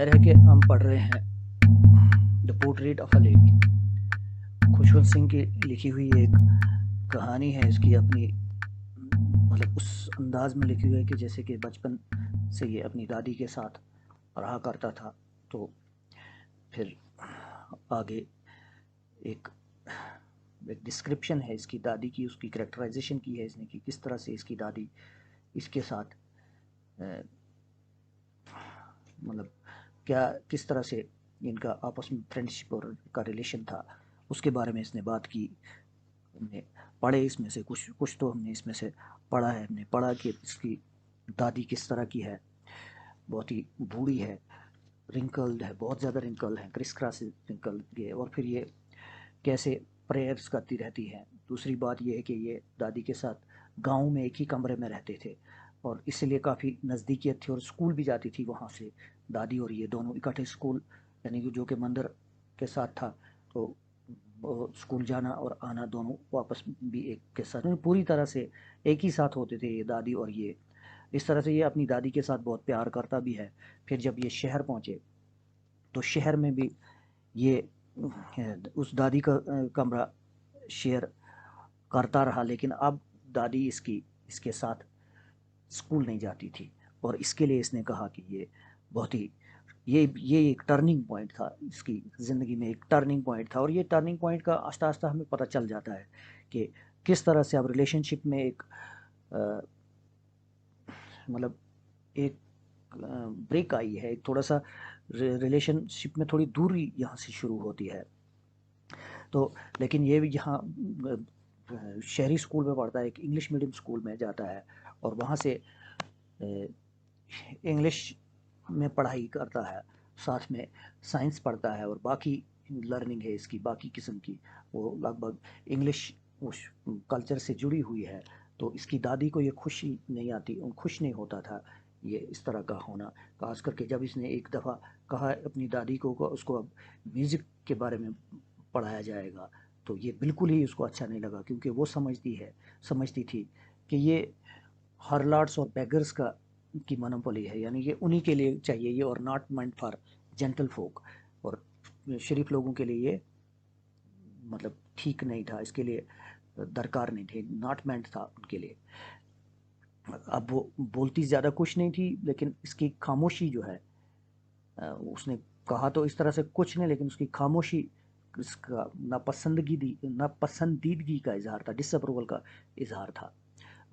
जाहिर है कि हम पढ़ रहे हैं the portrait of a lady. Khushwant Singh की लिखी हुई एक कहानी है। इसकी अपनी मतलब उस अंदाज में लिखी हुई है कि जैसे कि बचपन से ये अपनी दादी के साथ रहा करता था। तो फिर आगे एक एक डिस्क्रिप्शन है इसकी दादी की, उसकी करेक्टराइजेशन की है इसने कि किस तरह से इसकी दादी इसके साथ मतलब क्या किस तरह से इनका आपस में फ्रेंडशिप और का रिलेशन था, उसके बारे में इसने बात की। हमने पढ़े इसमें से कुछ तो हमने इसमें से पढ़ा है। हमने पढ़ा कि इसकी दादी किस तरह की है, बहुत ही बूढ़ी है, रिंकल्ड है, बहुत ज़्यादा रिंकल है, क्रिस क्रॉस रिंकल है। और फिर ये कैसे प्रेयर्स करती रहती है। दूसरी बात यह है कि ये दादी के साथ गांव में एक ही कमरे में रहते थे और इसलिए काफ़ी नज़दीकियत थी और स्कूल भी जाती थी वहाँ से। दादी और ये दोनों इकट्ठे स्कूल, यानी कि जो कि मंदिर के साथ था, तो स्कूल जाना और आना दोनों वापस भी एक के साथ, यानी पूरी तरह से एक ही साथ होते थे ये दादी और ये। इस तरह से ये अपनी दादी के साथ बहुत प्यार करता भी है। फिर जब ये शहर पहुँचे तो शहर में भी ये उस दादी का कमरा शेयर करता रहा, लेकिन अब दादी इसकी इसके साथ स्कूल नहीं जाती थी। और इसके लिए इसने कहा कि ये बहुत ही ये एक टर्निंग पॉइंट था इसकी ज़िंदगी में, एक टर्निंग पॉइंट था। और ये टर्निंग पॉइंट का आस्ता आस्ता हमें पता चल जाता है कि किस तरह से अब रिलेशनशिप में एक मतलब एक ब्रेक आई है, एक थोड़ा सा रिलेशनशिप में थोड़ी दूरी यहाँ से शुरू होती है। तो लेकिन ये भी यहाँ शहरी स्कूल में पढ़ता है, एक इंग्लिश मीडियम स्कूल में जाता है और वहाँ से इंग्लिश में पढ़ाई करता है, साथ में साइंस पढ़ता है और बाकी लर्निंग है इसकी बाकी किस्म की, वो लगभग इंग्लिश उस कल्चर से जुड़ी हुई है। तो इसकी दादी को ये खुशी नहीं आती, खुश नहीं होता था ये इस तरह का होना। खास करके जब इसने एक दफ़ा कहा अपनी दादी को उसको अब म्यूज़िक के बारे में पढ़ाया जाएगा, तो ये बिल्कुल ही उसको अच्छा नहीं लगा, क्योंकि वो समझती थी कि ये हरलाट्स और बेगर्स का की मोनोपोली है, यानी ये उन्हीं के लिए चाहिए ये, और नॉट मेंट फॉर जेंटल फोक। और शरीफ लोगों के लिए ये मतलब ठीक नहीं था, इसके लिए दरकार नहीं थे, नॉट मेंट था उनके लिए। अब वो बोलती ज़्यादा कुछ नहीं थी, लेकिन इसकी खामोशी जो है, उसने कहा तो इस तरह से कुछ नहीं, लेकिन उसकी खामोशी इसका नापसंदीदगी का इजहार था, डिसअप्रूवल का इजहार था।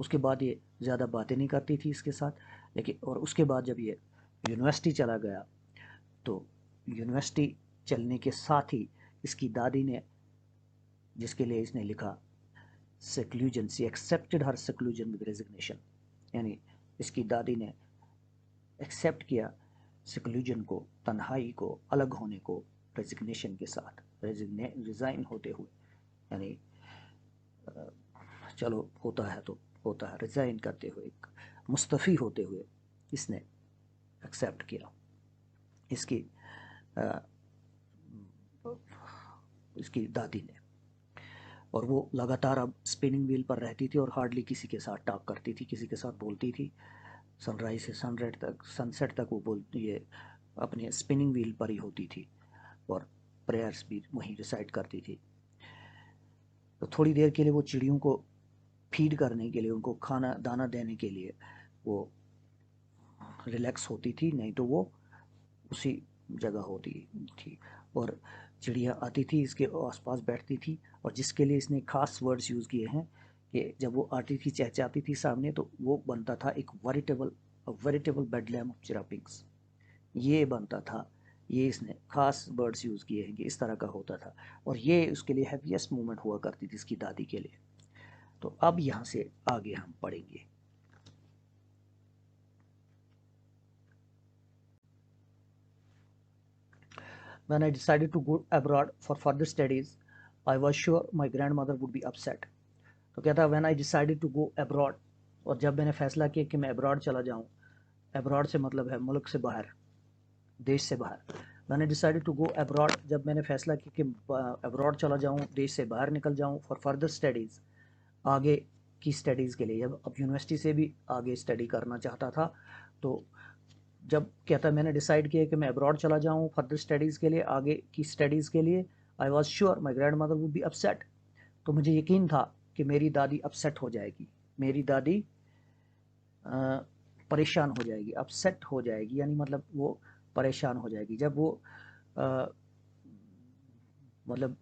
उसके बाद ये ज़्यादा बातें नहीं करती थी इसके साथ। लेकिन और उसके बाद जब ये यूनिवर्सिटी चला गया, तो यूनिवर्सिटी चलने के साथ ही इसकी दादी ने, जिसके लिए इसने लिखा seclusion, she accepted her seclusion with resignation, यानी इसकी दादी ने एक्सेप्ट किया सेक्लूजन को, तन्हाई को, अलग होने को, रेजिग्नेशन के साथ, रिज़ाइन होते हुए, यानी चलो होता है तो होता है, रिज़ाइन करते हुए, मुस्तफ़ी होते हुए इसने एक्सेप्ट किया। इसकी अ, इसकी दादी ने। और वो लगातार अब स्पिनिंग व्हील पर रहती थी और हार्डली किसी के साथ टॉक करती थी, किसी के साथ बोलती थी। सनराइज से सनसेट तक वो बोलती है अपने स्पिनिंग व्हील पर ही होती थी और प्रेयर्स भी वहीं रिसाइट करती थी। तो थोड़ी देर के लिए वो चिड़ियों को फीड करने के लिए, उनको खाना दाना देने के लिए वो रिलैक्स होती थी, नहीं तो वो उसी जगह होती थी। और चिड़िया आती थी इसके आसपास बैठती थी, और जिसके लिए इसने खास वर्ड्स यूज़ किए हैं कि जब वो आती थी चहचहाती थी सामने, तो वो बनता था एक वेरिटेबल बेडलैम ऑफ चिरापिंग्स, ये बनता था। ये इसने खास वर्ड्स यूज़ किए हैं कि इस तरह का होता था, और ये उसके लिए हैप्पीएस्ट मोमेंट हुआ करती थी इसकी दादी के लिए। तो अब यहाँ से आगे हम पढ़ेंगे। When I decided to go abroad for further studies, I was sure my grandmother would be upset. तो कहता है when I decided to go abroad, और जब मैंने फैसला किया कि मैं अब्रॉड चला जाऊँ, अब्रॉड से मतलब है मुल्क से बाहर, देश से बाहर। मैंने डिसाइडेड टू गो अब्रॉड, जब मैंने फैसला किया कि अब्रॉड चला जाऊँ, देश से बाहर निकल जाऊँ, फॉर फर्दर स्टडीज़, आगे की स्टडीज़ के लिए। अब यूनिवर्सिटी से भी आगे स्टडी करना चाहता था, तो जब कहता मैंने डिसाइड किया कि मैं अब्रॉड चला जाऊँ फर्दर स्टडीज़ के लिए, आगे की स्टडीज़ के लिए, I was sure my grand mother would be upset. तो मुझे यकीन था कि मेरी दादी अपसेट हो जाएगी, मेरी दादी परेशान हो जाएगी, अपसेट हो जाएगी, यानी मतलब वो परेशान हो जाएगी। जब वो अ, मतलब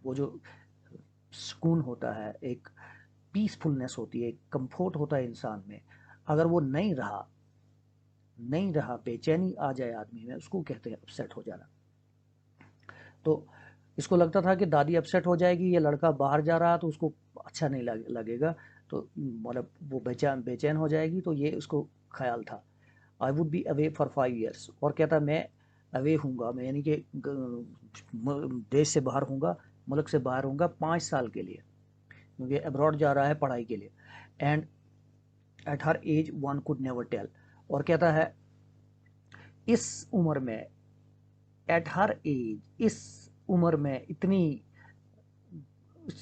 वो जो सुकून होता है, एक पीसफुलनेस होती है, एक कंफर्ट होता है इंसान में, अगर वो नहीं रहा, बेचैनी आ जाए आदमी में, उसको कहते हैं अपसेट हो जाना। तो इसको लगता था कि दादी अपसेट हो जाएगी, ये लड़का बाहर जा रहा तो उसको अच्छा नहीं लगेगा, तो मतलब वो बेचैन बेचैन हो जाएगी, तो ये उसको ख्याल था। I would be away for 5 years, और कहता मैं अवे हूँगा, मैं यानी कि देश से बाहर हूँगा, मुल्क से बाहर हूँगा 5 साल के लिए, क्योंकि अब्रॉड जा रहा है पढ़ाई के लिए। And at her age one could never tell, और कहता है इस उम्र में, एट हर एज, इस उम्र में,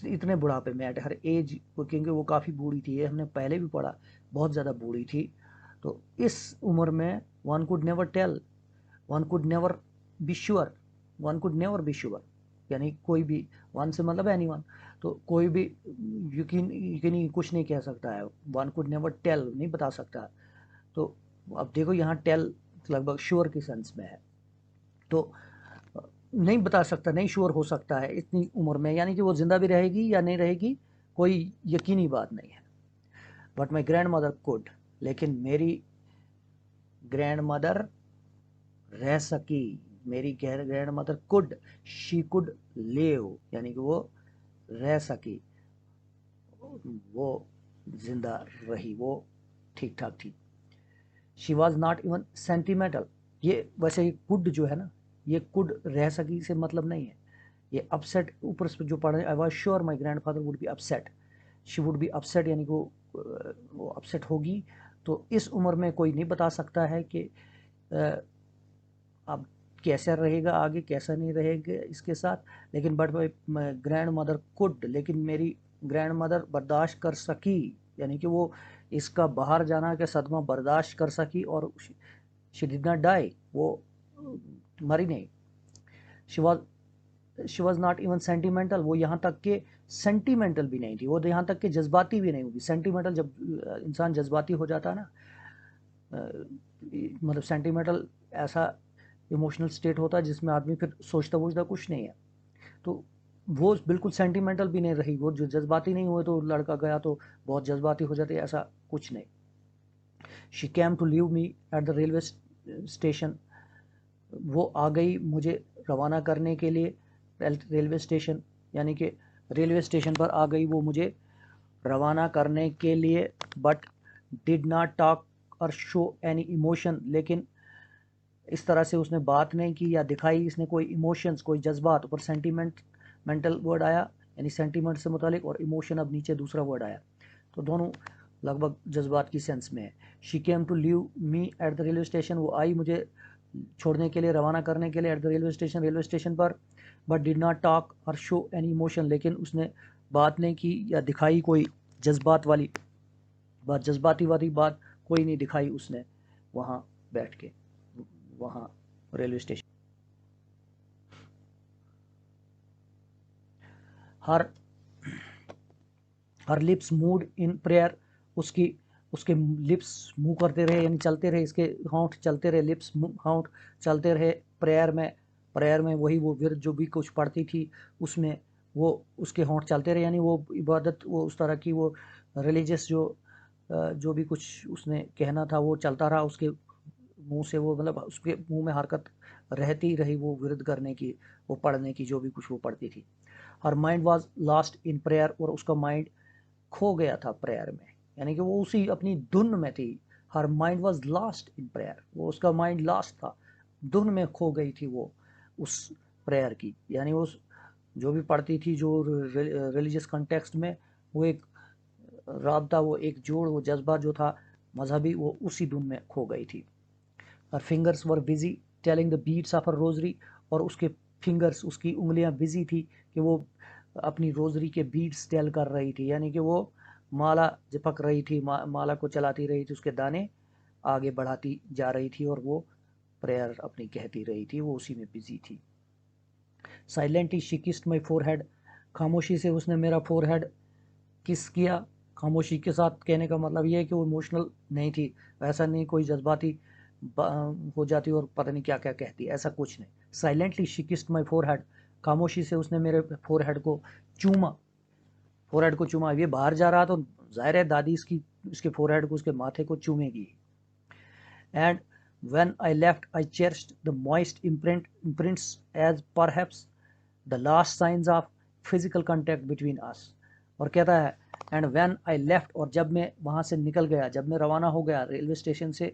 इतने बुढ़ापे में, एट हर एज, क्योंकि वो काफ़ी बूढ़ी थी, ये हमने पहले भी पढ़ा, बहुत ज़्यादा बूढ़ी थी। तो इस उम्र में one could never tell, one could never be sure, one could never be sure, यानी कोई भी, वन से मतलब एनी वन, तो कोई भी यकीन यकीनी कुछ नहीं कह सकता है, वन कुड नेवर टेल नहीं बता सकता। तो अब देखो यहाँ टेल लगभग श्योर की सेंस में है, तो नहीं बता सकता, नहीं श्योर हो सकता है इतनी उम्र में, यानी कि वो जिंदा भी रहेगी या नहीं रहेगी, कोई यकीनी बात नहीं है। But my grand mother could, लेकिन मेरी ग्रैंड मदर रह सकी, मेरी grand mother could, she could live, यानी कि वो रह सकी, वो जिंदा रही, वो ठीक ठाक थी। She was not even sentimental, ये वैसे ये कुड जो है ना, ये कुड रह सकी से मतलब नहीं है, ये अपसेट ऊपर से जो पढ़े, I was sure my grand father would be upset, she would be upset, यानी कि वो अपसेट होगी। तो इस उम्र में कोई नहीं बता सकता है कि अब कैसा रहेगा आगे, कैसा नहीं रहेगा इसके साथ, लेकिन but my grand mother could, लेकिन मेरी ग्रैंड मदर बर्दाश्त कर सकी, यानी कि वो इसका बाहर जाना का सदमा बर्दाश्त कर सकी, और शी डिड नॉट डाई, वो मरी नहीं। She was not even sentimental, वो यहाँ तक के सेंटिमेंटल भी नहीं थी, वो यहाँ तक के जज्बाती भी नहीं हुई। सेंटिमेंटल, जब इंसान जज्बाती हो जाता है ना, मतलब सेंटिमेंटल ऐसा इमोशनल स्टेट होता है जिसमें आदमी फिर सोचता वोचता कुछ नहीं है, तो वो बिल्कुल सेंटिमेंटल भी नहीं रही, वो जो जज्बाती नहीं हुए तो लड़का गया तो बहुत जज्बाती हो जाते, ऐसा कुछ नहीं। She came to leave me at the railway station, वो आ गई मुझे रवाना करने के लिए रेलवे स्टेशन, यानी कि रेलवे स्टेशन पर आ गई वो मुझे रवाना करने के लिए। बट डिड नॉट टॉक और शो एनी इमोशन, लेकिन इस तरह से उसने बात नहीं की या दिखाई इसने कोई इमोशंस, कोई जज्बात, ऊपर सेंटीमेंट मेंटल वर्ड आया, यानी सेंटीमेंट से मुतालिक, और इमोशन अब नीचे दूसरा वर्ड आया, तो दोनों लगभग जज्बात की सेंस में है। She came to leave me at the railway station, वो आई मुझे छोड़ने के लिए, रवाना करने के लिए, एट द रेलवे स्टेशन पर। बट डिड नॉट टॉक और शो एनी इमोशन, लेकिन उसने बात नहीं की या दिखाई कोई जज्बात वाली बात, जज्बाती वाली बात कोई नहीं दिखाई उसने वहाँ बैठ के, वहाँ railway station. Her her lips mood in prayer, उसकी उसके लिप्स मूव करते रहे, यानी चलते रहे, इसके होंठ चलते रहे, लिप्स होंठ चलते रहे प्रेयर में वही वो विरद जो भी कुछ पढ़ती थी उसमें वो उसके होंठ चलते रहे, यानी वो इबादत, वो उस तरह की वो रिलीजियस जो भी कुछ उसने कहना था वो चलता रहा उसके मुंह से, वो मतलब उसके मुंह में हरकत रहती रही, वो विरद करने की, वो पढ़ने की, जो भी कुछ वो पढ़ती थी। Her mind was last in prayer, और उसका माइंड खो गया था प्रेयर में, यानी कि वो उसी अपनी धुन में थी। Her mind was last in prayer, वो उसका माइंड लास्ट था, धुन में खो गई थी वो उस प्रेयर की, यानी उस जो भी पढ़ती थी, जो रिलीजियस कंटेक्स्ट में वो एक राबता, वो एक जोड़, वो जज्बा जो था मजहबी, वो उसी धुन में खो गई थी। और fingers were busy telling the beads of a rosary, और उसके फिंगर्स, उसकी उंगलियां बिजी थी कि वो अपनी रोजरी के बीट्स टेल कर रही थी, यानी कि वो माला चिपक रही थी, माला को चलाती रही थी, उसके दाने आगे बढ़ाती जा रही थी और वो प्रेयर अपनी कहती रही थी, वो उसी में बिजी थी। Silently she kissed my forehead, खामोशी से उसने मेरा फोरहेड किस किया। खामोशी के साथ कहने का मतलब ये है कि वो इमोशनल नहीं थी, ऐसा नहीं कोई जज्बाती हो जाती और पता नहीं क्या क्या कहती, ऐसा कुछ नहीं। Silently she kissed my forehead, खामोशी से उसने मेरे फोरहेड को चूमा। फोरहेड को चूमा, ये बाहर जा रहा तो जाहिर है दादी इसकी उसके फोरहेड को, उसके माथे को चूमेगी। And when I left, I cherished the moist imprints as perhaps the last signs of physical contact between us. और कहता है and when I left, और जब मैं वहाँ से निकल गया, जब मैं रवाना हो गया रेलवे स्टेशन से,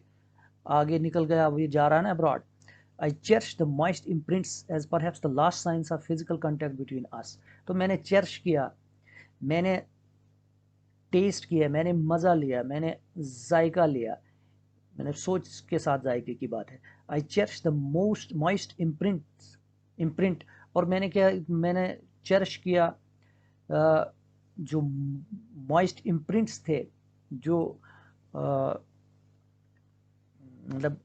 आगे निकल गया, वो ये जा रहा है ना abroad, I cherished the moist imprints as perhaps the last signs of physical contact between us. तो मैंने चेरिश किया, मैंने टेस्ट किया, मैंने मज़ा लिया, मैंने जायका लिया, मैंने सोच के साथ जायके की बात है। I cherish the most moist imprint, और मैंने क्या, मैंने चेरिश किया जो मॉइस्ट इम्प्रिंट्स थे, जो मतलब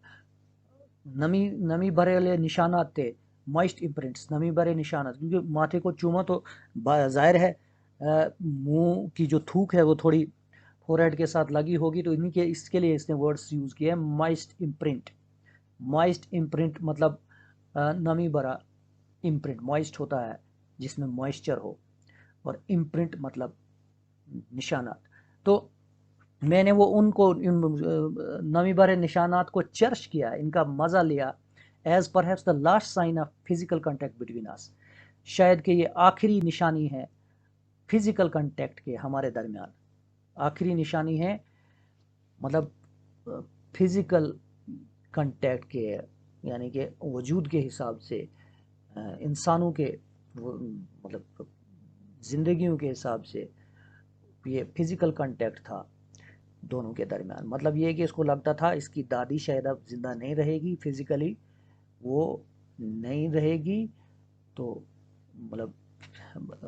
नमी नमी भरे वाले निशानात थे। मॉइस्ट इम्प्रिंट्स, नमी भरे निशानात, क्योंकि माथे को चूमा तो जाहिर है मुंह की जो थूक है वो थोड़ी फोरहेड के साथ लगी होगी, तो इन्हीं के इसके लिए इसने वर्ड्स यूज़ किए हैं, मॉइस्ट इम्प्रिंट। मॉइस्ट इम्प्रिंट मतलब नमी भरा इम्प्रिंट, मॉइस्ट होता है जिसमें मॉइस्चर हो, और इम्प्रिंट मतलब निशानात। तो मैंने वो उनको नमी भरे निशानात को चर्च किया, इनका मज़ा लिया, as perhaps the last sign of physical contact between us, शायद कि ये आखिरी निशानी है फिजिकल कॉन्टैक्ट के हमारे दरमियान, आखिरी निशानी है मतलब फिजिकल कांटेक्ट के, यानी कि वजूद के हिसाब से, इंसानों के मतलब ज़िंदगियों के हिसाब से ये फिजिकल कांटेक्ट था दोनों के दरमियान। मतलब ये कि इसको लगता था इसकी दादी शायद अब ज़िंदा नहीं रहेगी, फिजिकली वो नहीं रहेगी, तो मतलब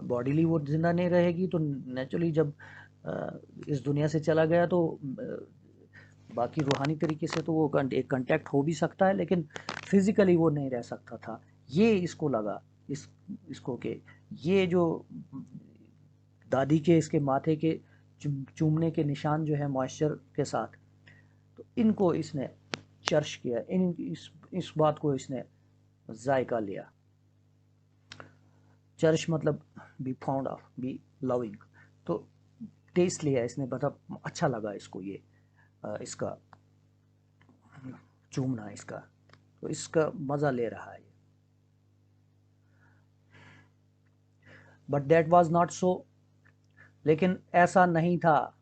बॉडीली वो ज़िंदा नहीं रहेगी, तो नेचुरली जब इस दुनिया से चला गया तो बाकी रूहानी तरीके से तो वो एक कांटेक्ट हो भी सकता है, लेकिन फिजिकली वो नहीं रह सकता था। ये इसको लगा, इसको के ये जो दादी के इसके माथे के चूमने के निशान जो है मॉइस्चर के साथ, तो इनको इसने चर्च किया, इस बात को इसने जायका लिया। चर्च मतलब be found of, B loving, तो टेस्ट लिया इसने, मतलब अच्छा लगा इसको ये इसका चूमना इसका, तो इसका मज़ा ले रहा है। But that was not so, लेकिन ऐसा नहीं था।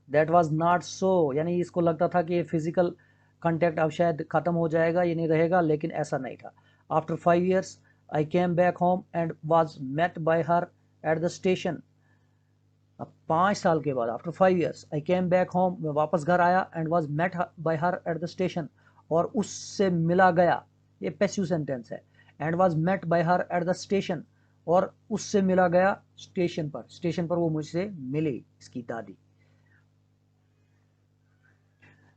दैट वाज नॉट सो यानी इसको लगता था कि ये फिजिकल कांटेक्ट अब शायद ख़त्म हो जाएगा, ये नहीं रहेगा, लेकिन ऐसा नहीं था। After 5 years I came back home and was met by her at the station. अब 5 साल के बाद, after 5 years I came back home, मैं वापस घर आया, and was met by her at the station, और उससे मिला गया, ये पैसिव सेंटेंस है, and was met by her at the station, और उससे मिला गया स्टेशन पर, स्टेशन पर वो मुझसे मिली इसकी दादी।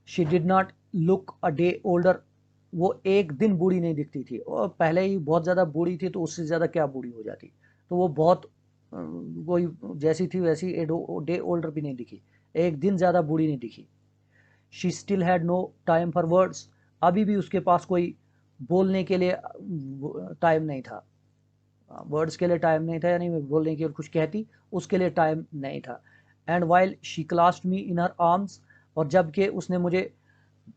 She did not look a day older, वो एक दिन बूढ़ी नहीं दिखती थी, और पहले ही बहुत ज़्यादा बूढ़ी थी, तो उससे ज़्यादा क्या बूढ़ी हो जाती, तो वो बहुत वही जैसी थी वैसी डे ओल्डर भी नहीं दिखी, एक दिन ज़्यादा बूढ़ी नहीं दिखी। She still had no time for words, अभी भी उसके पास कोई बोलने के लिए टाइम नहीं था, वर्ड्स के लिए टाइम नहीं था, यानी बोलने के लिए कुछ कहती उसके लिए टाइम नहीं था। And while she classed me in her arms, और जबकि उसने मुझे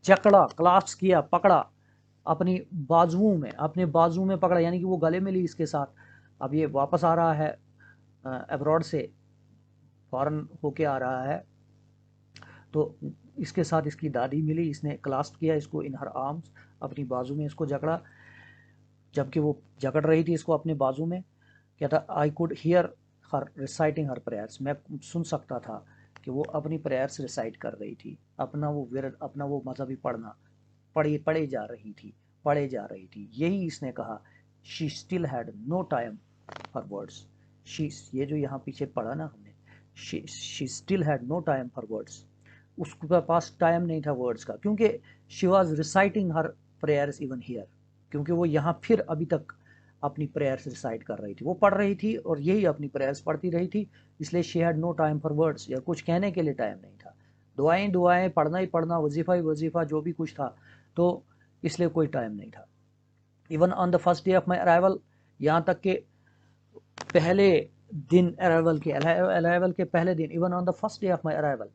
जकड़ा, क्लास्प किया, पकड़ा अपनी बाजुओं में, अपने बाजू में पकड़ा, यानी कि वो गले में ली इसके साथ। अब ये वापस आ रहा है अब्रॉड से, फॉरेन होके आ रहा है, तो इसके साथ इसकी दादी मिली, इसने क्लास्प किया इसको इन हर आर्म्स, अपनी बाजू में इसको जकड़ा, जबकि वो जकड़ रही थी इसको अपने बाजू में। कहता I could hear her reciting her prayers, मैं सुन सकता था कि वो अपनी प्रेयर्स रिसाइट कर रही थी, अपना वो विरद, अपना वो मजहबी पढ़ना पढ़े जा रही थी, पढ़े जा रही थी। यही इसने कहा, she still had no time for words. She, ये जो यहाँ पीछे पढ़ा ना हमने, she still had no time for words, उसके पास टाइम नहीं था वर्ड्स का, क्योंकि she was reciting her prayers even here, क्योंकि वो यहाँ फिर अभी तक अपनी प्रेयर्स रिसाइट कर रही थी, वो पढ़ रही थी और यही अपनी प्रेयर्स पढ़ती रही थी, इसलिए she had no time for words, या कुछ कहने के लिए टाइम नहीं था। दुआएं दुआएं, पढ़ना ही पढ़ना, वजीफ़ा ही वजीफ़ा, जो भी कुछ था, तो इसलिए कोई टाइम नहीं था। Even on the first day of my arrival, यहाँ तक कि पहले दिन अराइवल के पहले दिन, even on the first day of my arrival,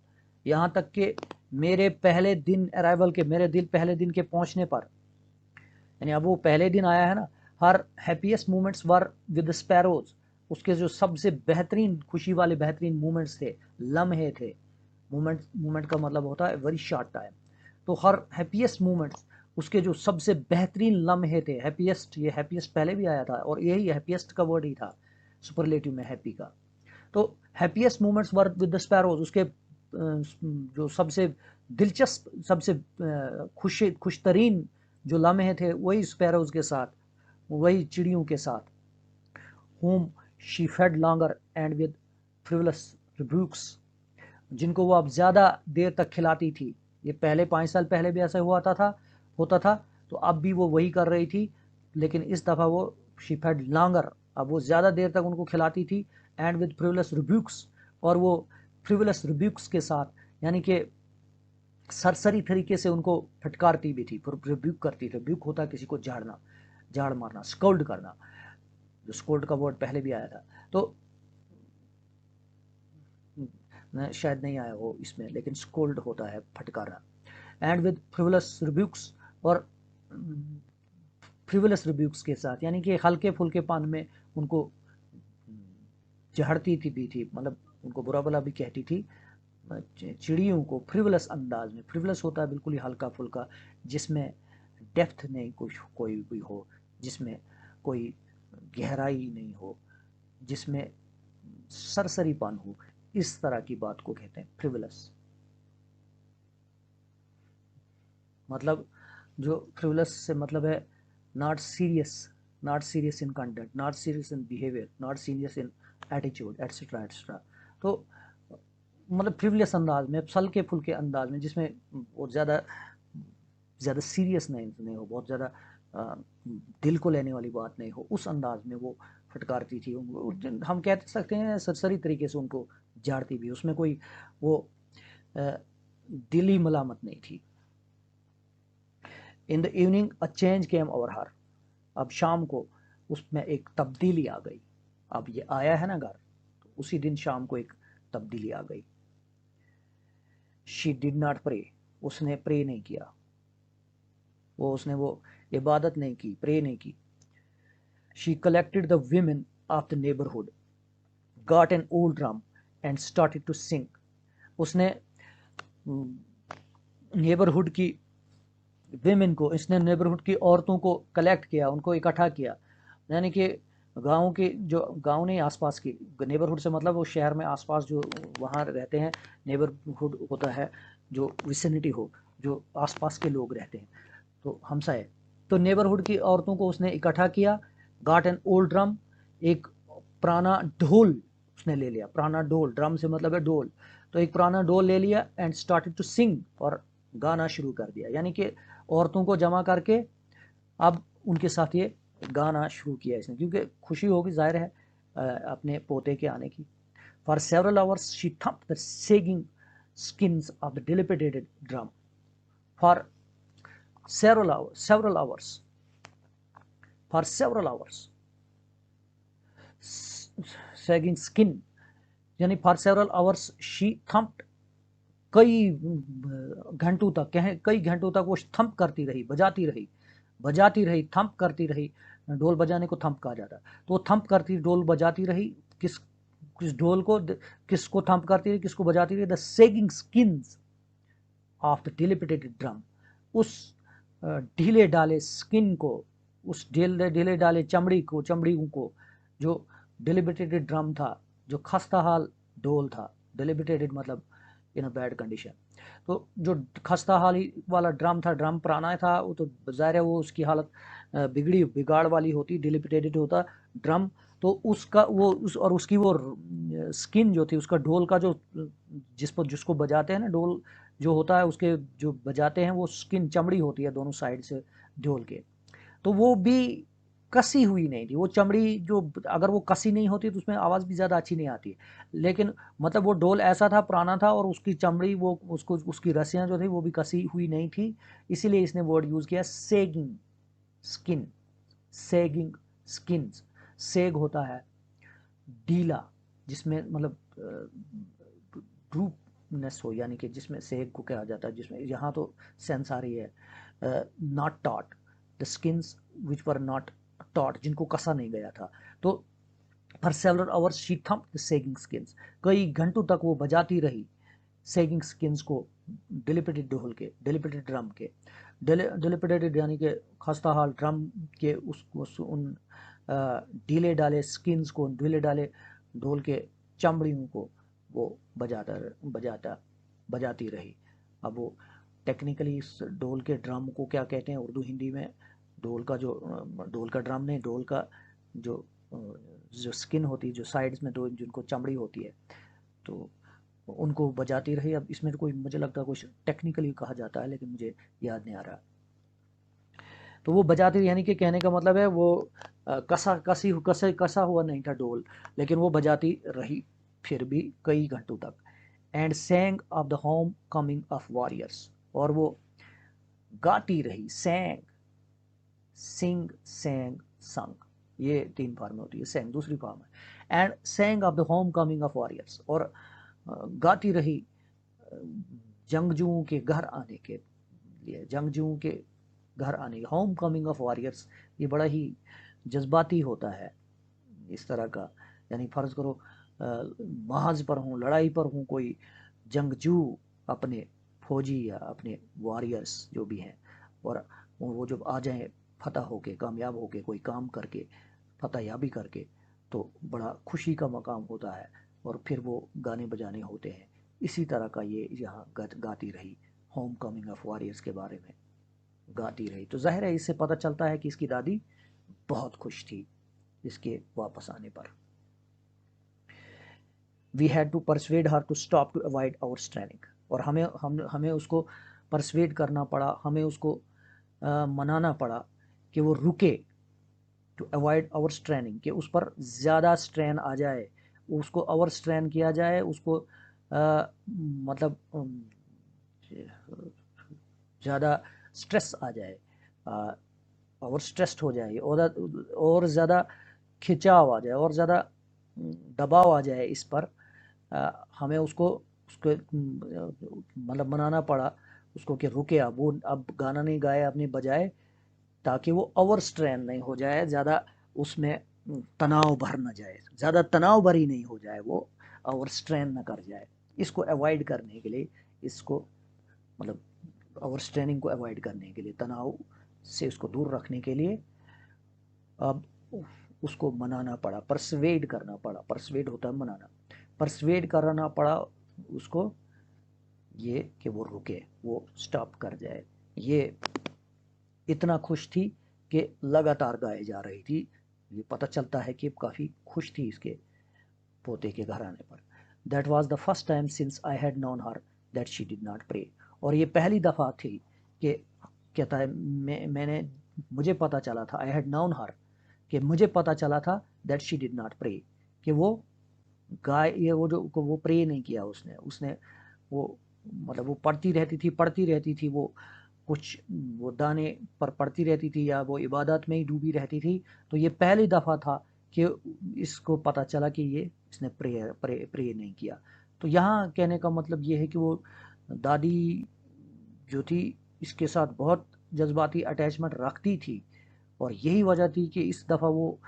यहाँ तक कि मेरे पहले दिन अराइवल के, मेरे दिल पहले दिन के पहुँचने पर, यानी अब वो पहले दिन आया है ना, her happiest moments were with sparrows, उसके जो सबसे बेहतरीन खुशी वाले बेहतरीन मोमेंट्स थे, लम्हे थे, मोमेंट का मतलब होता है वेरी शॉर्ट टाइम, तो हर हैप्पीएस्ट मोमेंट्स, उसके जो सबसे बेहतरीन लम्हे थे, हैप्पीएस्ट, ये हैप्पीएस्ट पहले भी आया था और यही हैप्पीएस्ट का वर्ड ही था सुपरलेटिव में हैप्पी का, तो happiest moments were with the sparrows, उसके जो सबसे दिलचस्प, सबसे खुशतरीन जो लम्हे थे वही स्पैरोज के साथ, वही चिड़ियों के साथ, whom she fed longer and with frivolous rebukes, जिनको वो अब ज़्यादा देर तक खिलाती थी। ये पहले 5 साल पहले भी ऐसा होता था, तो अब भी वो वही कर रही थी, लेकिन इस दफ़ा वो she fed longer, अब वो ज़्यादा देर तक उनको खिलाती थी, and with frivolous rebukes, और वो frivolous rebukes के साथ, यानी कि सरसरी तरीके से उनको फटकारती भी थी, रिब्यूक करती थी। रिब्यूक होता है किसी को झाड़ मारना, स्कोल्ड करना, जो स्कोल्ड का वर्ड पहले भी आया था, तो शायद नहीं आया वो इसमें, लेकिन स्कोल्ड होता है फटकारना। एंड विद फ्रिवलस रिब्यूक्स, और फ्रिवलस रिब्यूक्स के साथ, यानी कि हल्के फुल्के पान में उनको झाड़ती थी, मतलब उनको बुरा भला भी कहती थी, चिड़ियों को फ्रिवलस अंदाज में। फ्रिवलस होता है बिल्कुल ही हल्का फुल्का, जिसमें डेप्थ नहीं कोई भी हो, जिसमें कोई गहराई नहीं हो, जिसमें सरसरीपन हो, इस तरह की बात को कहते हैं फ्रिवलस। मतलब जो फ्रिवलस से मतलब है not serious in content, not serious in behaviour, not serious in attitude, etcetera etcetera. तो मतलब फ्रिवलस अंदाज में, हल्के फुल्के अंदाज में, जिसमें वो ज़्यादा सीरियस नहीं हो, बहुत ज़्यादा दिल को लेने वाली बात नहीं हो, उस अंदाज में वो फटकारती थी। हम कह सकते हैं सरसरी तरीके से उनको झाड़ती भी, उसमें कोई वो दिली मलामत नहीं थी। In the evening a change came over हर, अब शाम को उसमें एक तब्दीली आ गई। अब ये आया है ना घर, तो उसी दिन शाम को एक तब्दीली आ गई। शी डिड नॉट प्रे, उसने प्रे नहीं किया, उसने इबादत नहीं की, प्रे नहीं की। She collected the women of the neighbourhood, got an old drum and started to sing, उसने नेबरहुड की विमेन को, इसने नेबरहुड की औरतों को कलेक्ट किया, उनको इकट्ठा किया, यानी कि गाँव के, जो गाँव नहीं आसपास की, नेबरहुड से मतलब वो शहर में आसपास जो वहाँ रहते हैं, नेबरहुड होता है जो विसिनिटी हो, जो आसपास के लोग रहते हैं, तो हमसाए। तो नेबरहुड की औरतों को उसने इकट्ठा किया, गॉट एन ओल्ड ड्रम, एक पुराना ढोल उसने ले लिया, पुराना ढोल, ड्रम से मतलब है ढोल, तो एक पुराना ढोल ले लिया, एंड स्टार्टेड टू सिंग, और गाना शुरू कर दिया, यानी कि औरतों को जमा करके अब उनके साथ ये गाना शुरू किया इसने, क्योंकि खुशी होगी जाहिर है अपने पोते के आने की। For several hours she thumped the sagging skins of the dilapidated drum. For several hours, sagging skin, यानी for several hours she thumped, कई घंटों तक वो थम्प करती रही, बजाती रही, थम्प करती रही। ढोल बजाने को थम्प कहा जाता है, तो वो थम्प करती, ढोल बजाती रही, किस ढोल को, किसको थम्प करती रही, किसको बजाती रही? The sagging skins of the dilapidated drum, उस ढीले डाले स्किन को, उस ढीले डाले चमड़ी को, जो डिलिपिटेटेड ड्रम था, जो खस्ता हाल ढोल था। डिलिपिटेटेड मतलब इन अ बैड कंडीशन, तो जो खस्ता हाल वाला ड्रम था, ड्रम पुराना था, वो तो ज़ाहिर है वो उसकी हालत बिगाड़ वाली होती, डिलिपिटेटेड होता ड्रम, तो उसका वो और उसकी वो स्किन जो थी, उसका ढोल का जो जिसको बजाते हैं ना, ढोल जो होता है उसके जो बजाते हैं, वो स्किन चमड़ी होती है दोनों साइड से ढोल के, तो वो भी कसी हुई नहीं थी। वो चमड़ी जो, अगर वो कसी नहीं होती तो उसमें आवाज़ भी ज़्यादा अच्छी नहीं आती, लेकिन मतलब वो ढोल ऐसा था, पुराना था, और उसकी चमड़ी वो उसको उसकी रस्सियाँ जो थी वो भी कसी हुई नहीं थी। इसीलिए इसने वर्ड यूज़ किया सेगिंग स्किन। सेगिंग स्किन, सेग होता है ढीला, जिसमें मतलब ड्रूपनेस हो, यानी कि जिसमें सेग को कहा जाता है, जिसमें यहाँ तो सेंस आ रही है not taught, the skins which were not taught, जिनको कसा नहीं गया था। तो for several hours she thump the sagging skins, कई घंटों तक वो बजाती रही सेगिंग स्किन्स को, डिलिपेटेड ढोल के, डिलिपेटेड ड्रम के, डिलिपेटेड यानी कि खस्ता हाल ड्रम के उन ढीले डाले स्किन्स को, ढीले डाले ढोल के चमड़ियों को वो बजाती रही। अब वो टेक्निकली इस ढोल के ड्रम को क्या कहते हैं उर्दू हिंदी में, ढोल का ड्रम नहीं, ढोल का जो जो स्किन होती है, जो साइड्स में दो जिनको चमड़ी होती है, तो उनको बजाती रही। अब इसमें तो कोई, मुझे लगता है कुछ टेक्निकली कहा जाता है, लेकिन मुझे याद नहीं आ रहा। तो वो बजाती, यानी कि कहने का मतलब है वो कसा हुआ नहीं था ढोल, लेकिन वो बजाती रही फिर भी कई घंटों तक। And सैंग of the home coming of warriors, और वो गाती रही, सैंग, सिंग, सैंग, संग, ये 3 फॉर्म होती है, सैंग दूसरी फॉर्म है। And सैंग of the home coming of warriors, और गाती रही जंगजुओं के घर आने के लिए, जंगजुओं के घर आने, होम कमिंग ऑफ वॉरियर्स, ये बड़ा ही जज्बाती होता है इस तरह का। यानी फ़र्ज़ करो महाज पर हूँ, लड़ाई पर हूँ, कोई जंगजू अपने फौजी या अपने वॉरियर्स जो भी हैं, और वो जब आ जाएं फतह होके, कामयाब होके, कोई काम करके, फतह याबी करके, तो बड़ा खुशी का मकाम होता है, और फिर वो गाने बजाने होते हैं। इसी तरह का ये यहाँ गाती रही, होम कमिंग ऑफ वॉरियर्स के बारे में गाती रही। तो जाहिर है इससे पता चलता है कि इसकी दादी बहुत खुश थी इसके वापस आने पर। We had to persuade her to stop to avoid our straining, और हमें उसको परसुएड करना पड़ा, हमें उसको मनाना पड़ा कि वो रुके, टू अवॉइड आवर स्ट्रेनिंग, कि उस पर ज़्यादा स्ट्रेन आ जाए, उसको ओवर स्ट्रेन किया जाए, उसको मतलब ज़्यादा स्ट्रेस आ जाए, ओवर स्ट्रेस्ड हो जाए, और ज़्यादा खिंचाव आ जाए, और ज़्यादा दबाव आ जाए इस पर, हमें उसको उसको मतलब मनाना पड़ा उसको कि रुके, अब गाना नहीं गाए, अपने बजाए, ताकि वो ओवर स्ट्रेन नहीं हो जाए, ज़्यादा उसमें तनाव भर ना जाए, ज़्यादा तनाव भरी नहीं हो जाए, वो ओवर स्ट्रेन ना कर जाए। इसको अवॉइड करने के लिए, इसको मतलब ओवर स्ट्रेनिंग को अवॉइड करने के लिए, तनाव से उसको दूर रखने के लिए, अब उसको मनाना पड़ा, परसुएड करना पड़ा, परसुएड होता है मनाना, परसुएड करना पड़ा उसको, ये कि वो रुके, वो स्टॉप कर जाए। ये इतना खुश थी कि लगातार गाए जा रही थी। ये पता चलता है कि काफ़ी खुश थी इसके पोते के घर आने पर। That was the first time since I had known her that she did not pray, और ये पहली दफ़ा थी कि, कहता है, मैंने मुझे पता चला था, आई हैड नोन हर, कि मुझे पता चला था that she did not pray, कि वो गाय, ये वो प्रे नहीं किया उसने, वो मतलब वो पढ़ती रहती थी, वो कुछ वो दाने पर पड़ती रहती थी, या वो इबादत में ही डूबी रहती थी। तो ये पहली दफ़ा था कि इसको पता चला कि ये इसने प्रे नहीं किया। तो यहाँ कहने का मतलब ये है कि वो दादी जो थी इसके साथ बहुत जज्बाती अटैचमेंट रखती थी, और यही वजह थी कि इस दफ़ा वो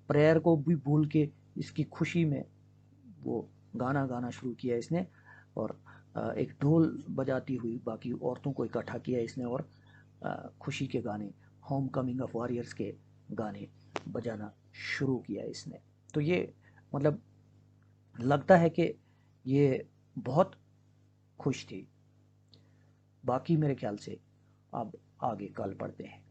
प्रेयर को भी भूल के इसकी खुशी में वो गाना गाना शुरू किया इसने, और एक ढोल बजाती हुई बाकी औरतों को इकट्ठा किया इसने, और खुशी के गाने, होम कमिंग ऑफ वॉरियर्स के गाने बजाना शुरू किया इसने। तो ये मतलब लगता है कि ये बहुत खुश थी। बाकी मेरे ख्याल से अब आगे कल पढ़ते हैं।